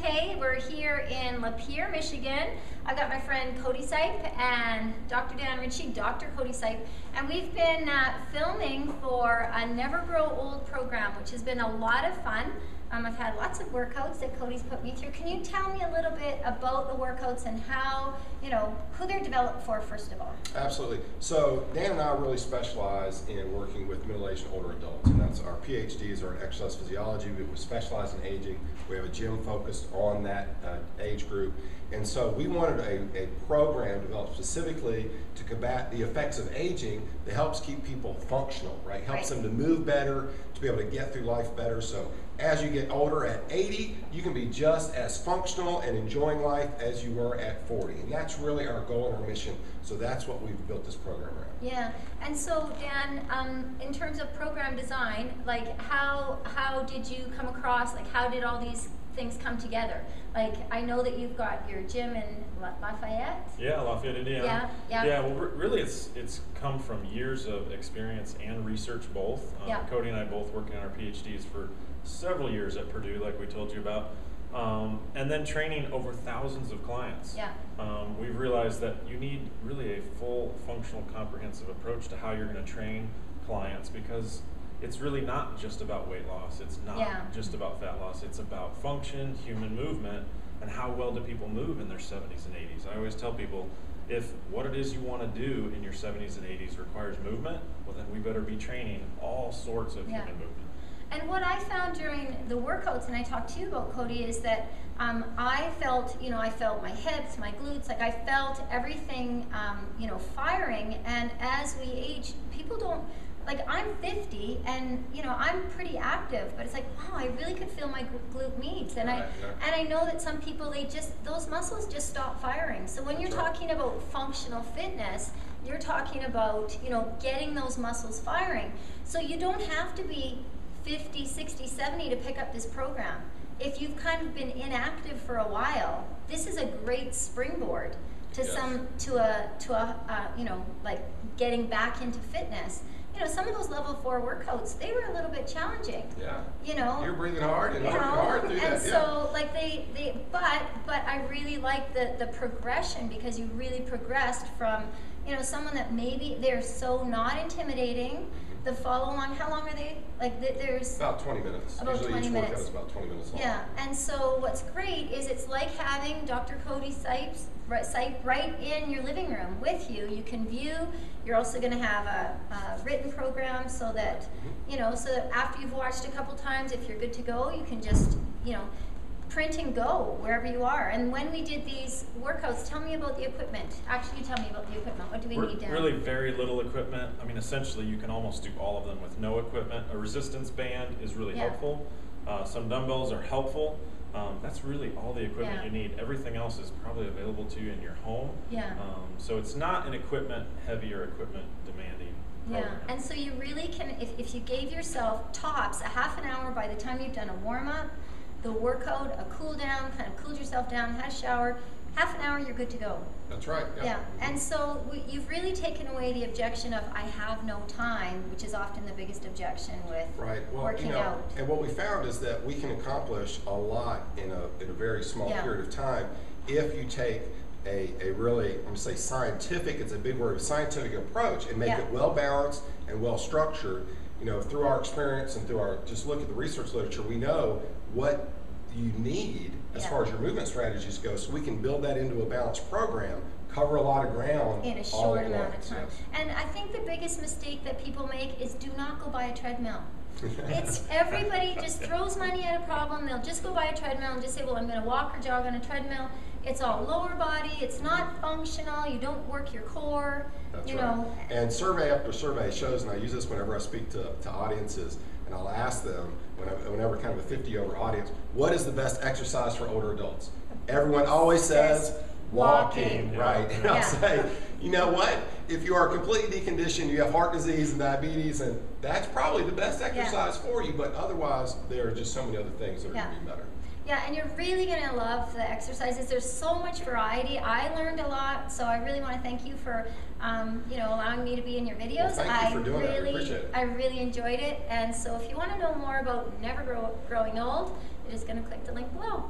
K. We're here in Lapeer, Michigan. I've got my friend Cody Sipe and Dr. Ritchie, Dr. Cody Sipe, and we've been filming for a Never Grow Old program, which has been a lot of fun. I've had lots of workouts that Cody's put me through. Can you tell me a little bit about the workouts and how, who they're developed for, first of all? Absolutely. So Dan and I really specialize in working with middle-aged and older adults, and that's our PhDs are in exercise physiology. We specialize in aging. We have a gym focused on that age group. And so we wanted a program developed specifically to combat the effects of aging that helps keep people functional, right? Helps them to move better, to be able to get through life better. So as you get older at 80, you can be just as functional and enjoying life as you were at 40. And that's really our goal and our mission. So that's what we've built this program around. Yeah, and so Dan, in terms of program design, like how did you come across, like how did all these things come together? Like, I know that you've got your gym in Lafayette. Yeah, Lafayette, Indiana. Yeah. Well, really, it's come from years of experience and research both. Cody and I both working on our PhDs for several years at Purdue, like we told you about, and then training over thousands of clients. Yeah. We've realized that you need really a full, functional, comprehensive approach to how you're going to train clients, because it's really not just about weight loss. It's not just about fat loss. It's about function, human movement, and how well do people move in their 70s and 80s. I always tell people, if what it is you want to do in your 70s and 80s requires movement, well then we better be training all sorts of human movement. And what I found during the workouts, and I talked to you about, Cody, is that I felt, I felt my hips, my glutes, like I felt everything, firing. And as we age, people don't, like I'm 50 and I'm pretty active, but it's like, wow, I really could feel my glute meats, and I know that some people, those muscles just stop firing. So when you're talking about functional fitness, you're talking about getting those muscles firing. So you don't have to be 50, 60, 70 to pick up this program. If you've kind of been inactive for a while, this is a great springboard to like getting back into fitness. Some of those level 4 workouts, they were a little bit challenging. Yeah. You're breathing hard and working hard through that. And so, like but I really like the progression, because you really progressed from, someone that maybe they're so not intimidating. The follow along, how long are they? Like there's about 20 minutes. About Usually 20 each minutes. workout is about 20 minutes long. Yeah, and so what's great is it's like having Dr. Cody Sipe right in your living room with you. You can view. You're also going to have a written program so that so that after you've watched a couple times, if you're good to go, you can just print and go wherever you are. And when we did these workouts, tell me about the equipment. Actually, you tell me about the equipment. What do we need down? Really very little equipment. I mean, essentially, you can almost do all of them with no equipment. A resistance band is really helpful. Some dumbbells are helpful. That's really all the equipment you need. Everything else is probably available to you in your home. So it's not an equipment-heavy or equipment-demanding program. And so you really can, if you gave yourself tops a half an hour by the time you've done a warm-up, the workout, a cool down, kind of cooled yourself down, had a shower, half an hour, you're good to go. That's right. Yeah. And so you've really taken away the objection of I have no time, which is often the biggest objection with working out. And what we found is that we can accomplish a lot in a very small period of time if you take a really, I'm going to say scientific, it's a big word, scientific approach, and make it well balanced and well structured. Through our experience and through our just look at the research literature, we know what you need as far as your movement strategies go, so we can build that into a balanced program, cover a lot of ground in a short amount of time. And I think the biggest mistake that people make is do not go buy a treadmill. It's everybody just throws money at a problem. They'll just go buy a treadmill and just say, well, I'm going to walk or jog on a treadmill. It's all lower body. It's not functional. You don't work your core. That's right. And survey after survey shows, and I use this whenever I speak to audiences, and I'll ask them, whenever kind of a 50-over audience, what is the best exercise for older adults? Everyone always says walking, right? And I'll say, you know what? If you are completely deconditioned, you have heart disease and diabetes, and that's probably the best exercise for you, but otherwise there are just so many other things that are going to be better. Yeah, and you're really going to love the exercises. There's so much variety. I learned a lot, so I really want to thank you for allowing me to be in your videos. Well, thank you for doing that. I appreciate it. I really enjoyed it. And so if you want to know more about Never Growing Old, you're just going to click the link below.